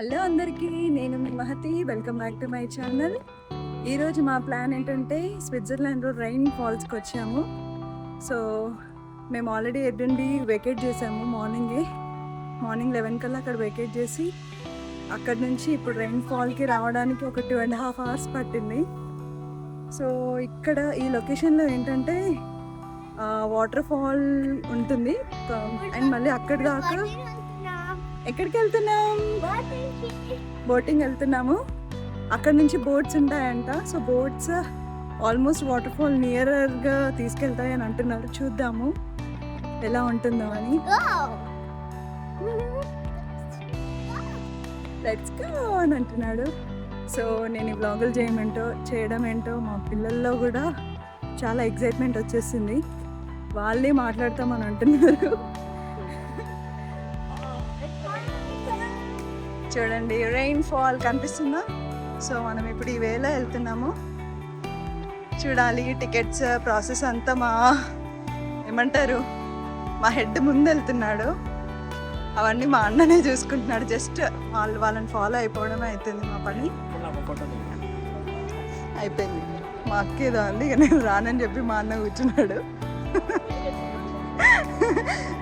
Hello అందరికీ, నేను మీ Mahathi. Welcome back to my channel. ఈరోజు మా ప్లాన్ ఏంటంటే స్విట్జర్లాండ్లో రైన్ ఫాల్స్కి వచ్చాము. సో మేము ఆల్రెడీ ఎడ్డుండి వెకేట్ చేసాము. మార్నింగ్ 11 కల్లా అక్కడ వెకేట్ చేసి అక్కడి నుంచి ఇప్పుడు రైన్ ఫాల్కి రావడానికి ఒక 2.5 hours పట్టింది. సో ఇక్కడ ఈ లొకేషన్లో ఏంటంటే వాటర్ ఫాల్ ఉంటుంది అండ్ మళ్ళీ అక్కడి దాకా ఎక్కడికి వెళ్తున్నాం, బోటింగ్ వెళ్తున్నాము. అక్కడ నుంచి బోట్స్ ఉంటాయంట. So boats almost waterfall నియరర్గా తీసుకెళ్తాయని అంటున్నారు. చూద్దాము ఎలా ఉంటుందో అని. లెట్స్ గో అని అంటున్నాడు. సో నేను ఈ వ్లాగులు చేయడం ఏంటో మా పిల్లల్లో కూడా చాలా ఎక్సైట్మెంట్ వచ్చేసింది. వాళ్ళే మాట్లాడతామని అంటున్నారు. చూడండి రెయిన్ ఫాల్ కనిపిస్తుందా? సో మనం ఇప్పుడు ఈ వేళ వెళ్తున్నాము. చూడాలి టికెట్స్ ప్రాసెస్ అంతా మా హెడ్ ముందు వెళ్తున్నాడు. అవన్నీ మా అన్ననే చూసుకుంటున్నాడు. జస్ట్ వాళ్ళని ఫాలో అయిపోవడమే అవుతుంది. మా పని అయిపోయింది. మా అక్క ఏదో అంది, ఇక నేను రానని చెప్పి మా అన్న కూర్చున్నాడు.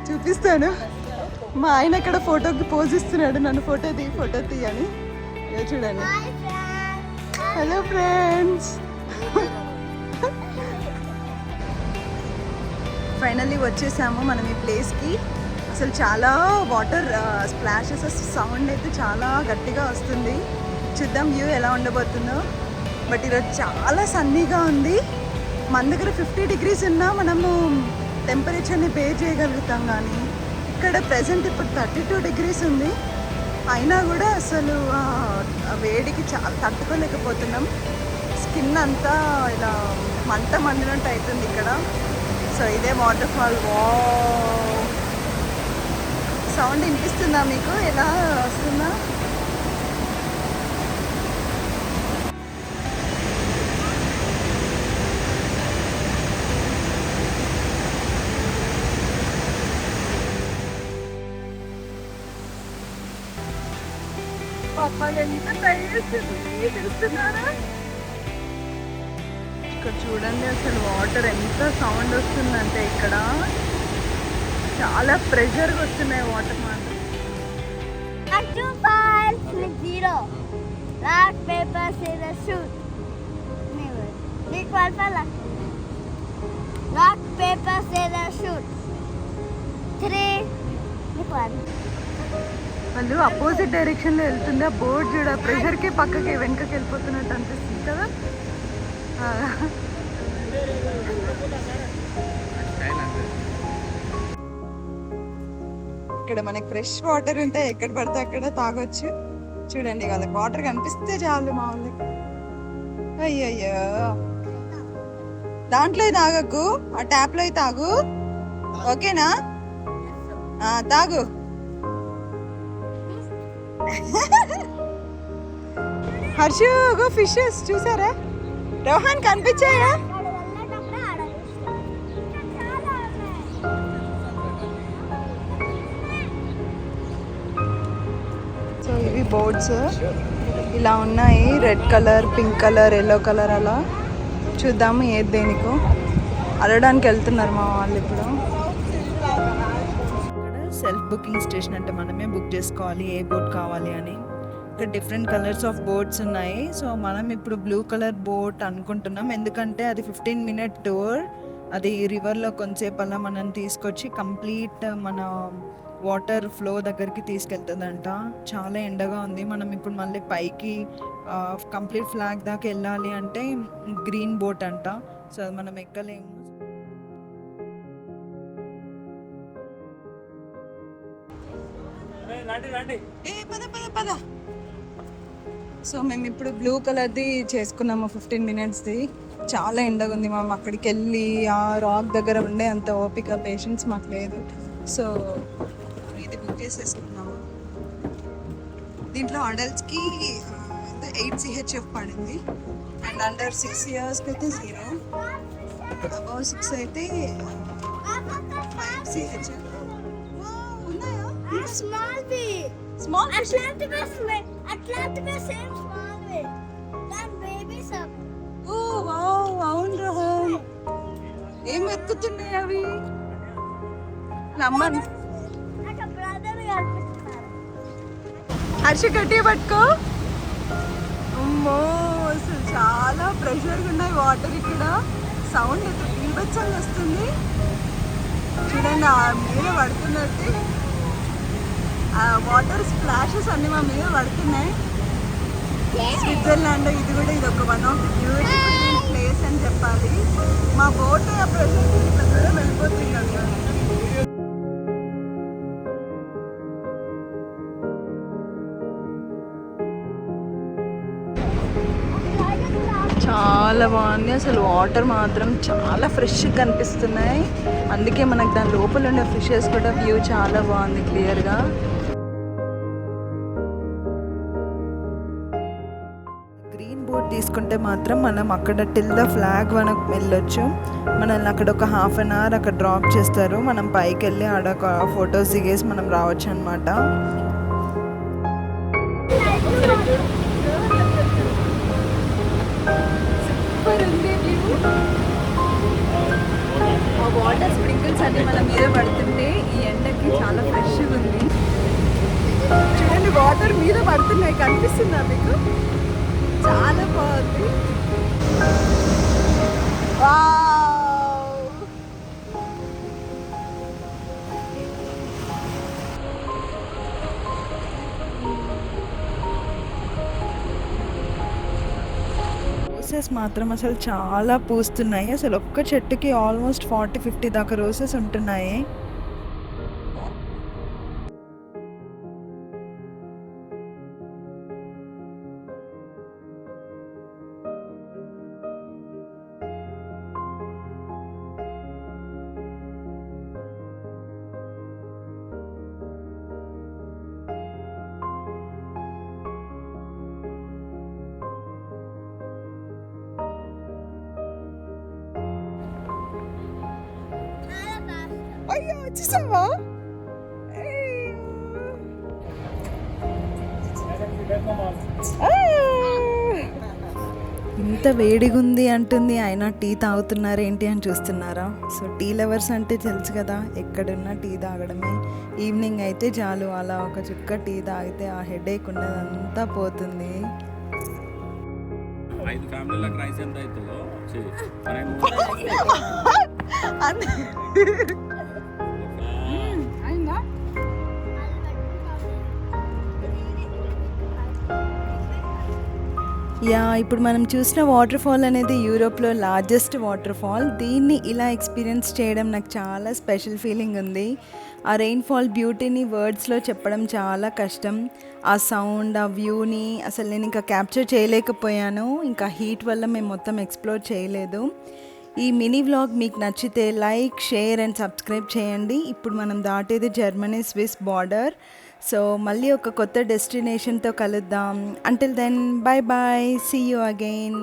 చూపిస్తాను. మా ఆయన అక్కడ ఫోటోకి పోజ్ ఇస్తున్నాడు, నన్ను ఫోటో తీ అని. చూడండి. హలో ఫ్రెండ్స్, ఫైనల్లీ వచ్చేసాము మనం ఈ ప్లేస్కి. అసలు చాలా వాటర్ స్ప్లాషెస్ సౌండ్ అయితే చాలా గట్టిగా వస్తుంది. చూద్దాం వ్యూ ఎలా ఉండబోతుందో. బట్ ఈరోజు చాలా సన్నీగా ఉంది. మన దగ్గర 50 degrees ఉన్నా మనము టెంపరేచర్ని బేర్ చేయగలుగుతాం. కానీ ఇక్కడ ప్రెజెంట్ ఇప్పుడు 32 degrees ఉంది. అయినా కూడా అసలు వేడికి చాలా తట్టుకోలేకపోతున్నాం. స్కిన్ అంతా ఇలా మండినట్టు అవుతుంది ఇక్కడ. సో ఇదే వాటర్ ఫాల్. సౌండ్ వినిపిస్తుందా మీకు? ఎలా వస్తుందా? ఇక్కడ చూడండి అసలు వాటర్ ఎంత సౌండ్ వస్తుందంటే ఇక్కడ చాలా ప్రెషర్గా వస్తున్నాయి వాటర్ మాత్రం. వాళ్ళు అపోజిట్ డైరెక్షన్లో వెళ్తుందా బోర్డ్ చూడ. ప్రెషర్కి పక్కకి వెనకకి వెళ్ళిపోతున్నట్టు అనిపిస్తుంది కదా. ఇక్కడ మనకి ఫ్రెష్ వాటర్ ఉంటే ఎక్కడ పడితే అక్కడ తాగొచ్చు. చూడండి వాళ్ళకి వాటర్ కనిపిస్తే చాలు మా వాళ్ళకి. అయ్యయ్యో, దాంట్లో తాగకు, ఆ ట్యాప్లో తాగు. ఓకేనా? తాగు. హర్షు గో ఫిషెస్ చూసారా? రోహన్ కనిపించాయా? సో ఇవి బోర్డ్స్ ఇలా ఉన్నాయి. Red colour, pink colour, yellow colour. అలా చూద్దాము ఏది దేనికో. అడగడానికి వెళ్తున్నారు మా వాళ్ళు ఇప్పుడు. సెల్ఫ్ బుకింగ్ స్టేషన్ అంటే మనమే బుక్ చేసుకోవాలి ఏ బోట్ కావాలి అని. ఇక్కడ డిఫరెంట్ కలర్స్ ఆఫ్ బోట్స్ ఉన్నాయి. సో మనం ఇప్పుడు బ్లూ కలర్ బోట్ అనుకుంటున్నాం, ఎందుకంటే అది 15-minute టూర్. అది రివర్లో కొంతసేపు అలా మనం తీసుకొచ్చి కంప్లీట్ మన వాటర్ ఫ్లో దగ్గరికి తీసుకెళ్తుందంట. చాలా ఎండగా ఉంది. మనం ఇప్పుడు మళ్ళీ పైకి కంప్లీట్ ఫ్లాగ్ దాకా వెళ్ళాలి అంటే గ్రీన్ బోట్ అంట. సో అది మనం ఎక్కలేము. పద. సో మేము ఇప్పుడు బ్లూ కలర్ది చేసుకున్నాము 15 minutesది. చాలా ఎండగా ఉంది. మనం అక్కడికి వెళ్ళి ఆ రాక్ దగ్గర ఉండే అంత ఓపిక పేషెన్స్ మాకు లేదు. సో ఇది బుక్ చేసేసుకున్నాము. దీంట్లో అడల్ట్స్కి 8 CHF పడింది అండ్ అండర్ 6 yearsకి అయితే 0, అబౌవ్ 6 అయితే 5 CHF. ఉన్నాయా? Small way. Small fish. Atlantica same small way. Then babies up. ఓ వావ్, అవును రోహన్. ఏం వెతుకుతున్నాయి అవి? నమ్మను. నాకు బ్రదర్ కనిపిస్తున్నారు. హర్ష గట్టిగా పట్టుకో. అమ్మో, అసలు చాలా ప్రెషర్గా ఉన్నాయి వాటర్. ఇక్కడ సౌండ్ అయితే బీభత్సంగా వస్తుంది. చూడండి, ఆ మీద పడుతున్నట్టు ఆ వాటర్ స్ప్లాషెస్ అన్ని మా మీద పడుతున్నాయి. స్విట్జర్లాండ్ ఇది కూడా ఇది ఒక one of the beautiful place అని చెప్పాలి. మా బోట్ ఆ ప్రెషర్కి ఇట్లా కూడా వెళ్ళిపోతుంది అన్నమాట. చాలా బాగుంది. అసలు వాటర్ మాత్రం చాలా ఫ్రెష్గా కనిపిస్తున్నాయి. అందుకే మనకు దాని లోపల ఉండే ఫిషెస్ కూడా వ్యూ చాలా బాగుంది క్లియర్గా. గ్రీన్ బోట్ తీసుకుంటే మాత్రం మనం అక్కడ టిల్ ద ఫ్లాగ్ మనకు వెళ్ళొచ్చు. మనల్ని అక్కడ ఒక హాఫ్ అన్ అవర్ అక్కడ డ్రాప్ చేస్తారు. మనం పైకి వెళ్ళి ఆడ ఒక ఫొటోస్ దిగేసి మనం రావచ్చు అనమాట. ఆ వాటర్ స్ప్రింకిల్స్ అన్ని మన మీద పడుతుంటే ఈ ఎండకి చాలా ఫ్రెష్గా ఉంది. చూడండి, వాటర్ మీద పడుతున్నాయి, కనిపిస్తుందా మీకు? చాలా బాగుంది. రోసెస్ మాత్రం అసలు చాలా పూస్తున్నాయి. అసలు ఒక్క చెట్టుకి ఆల్మోస్ట్ 40-50 దాకా రోసెస్ ఉంటున్నాయి. అయ్యో, వచ్చేసావా? ఇంత వేడిగా ఉంది అంటుంది, అయినా టీ తాగుతున్నారు ఏంటి అని చూస్తున్నారా? సో టీ లవర్స్ అంటే తెలుసు కదా, ఎక్కడున్నా టీ తాగడమే. ఈవినింగ్ అయితే చాలు, అలా ఒక చుక్క టీ తాగితే ఆ హెడేక్ ఉన్నదంతా పోతుంది. 5 ఫ్యామిలీలకు రైస్ ఎంత అవుతుందో యా, ఇప్పుడు మనం చూసిన వాటర్ ఫాల్ అనేది యూరోప్లో లార్జెస్ట్ వాటర్ ఫాల్. దీన్ని ఇలా ఎక్స్పీరియన్స్ చేయడం నాకు చాలా స్పెషల్ ఫీలింగ్ ఉంది. ఆ రెయిన్ ఫాల్ బ్యూటీని వర్డ్స్లో చెప్పడం చాలా కష్టం. ఆ సౌండ్, ఆ వ్యూని అసలు నేను ఇంకా క్యాప్చర్ చేయలేకపోయాను. ఇంకా హీట్ వల్ల మేము మొత్తం ఎక్స్ప్లోర్ చేయలేదు. ఈ మినీ వ్లాగ్ మీకు నచ్చితే లైక్, షేర్ అండ్ సబ్స్క్రైబ్ చేయండి. ఇప్పుడు మనం దాటేది జర్మనీ స్విస్ బార్డర్. సో మళ్ళీ ఒక కొత్త డెస్టినేషన్తో కలుద్దాం. Until then, bye bye, see you again.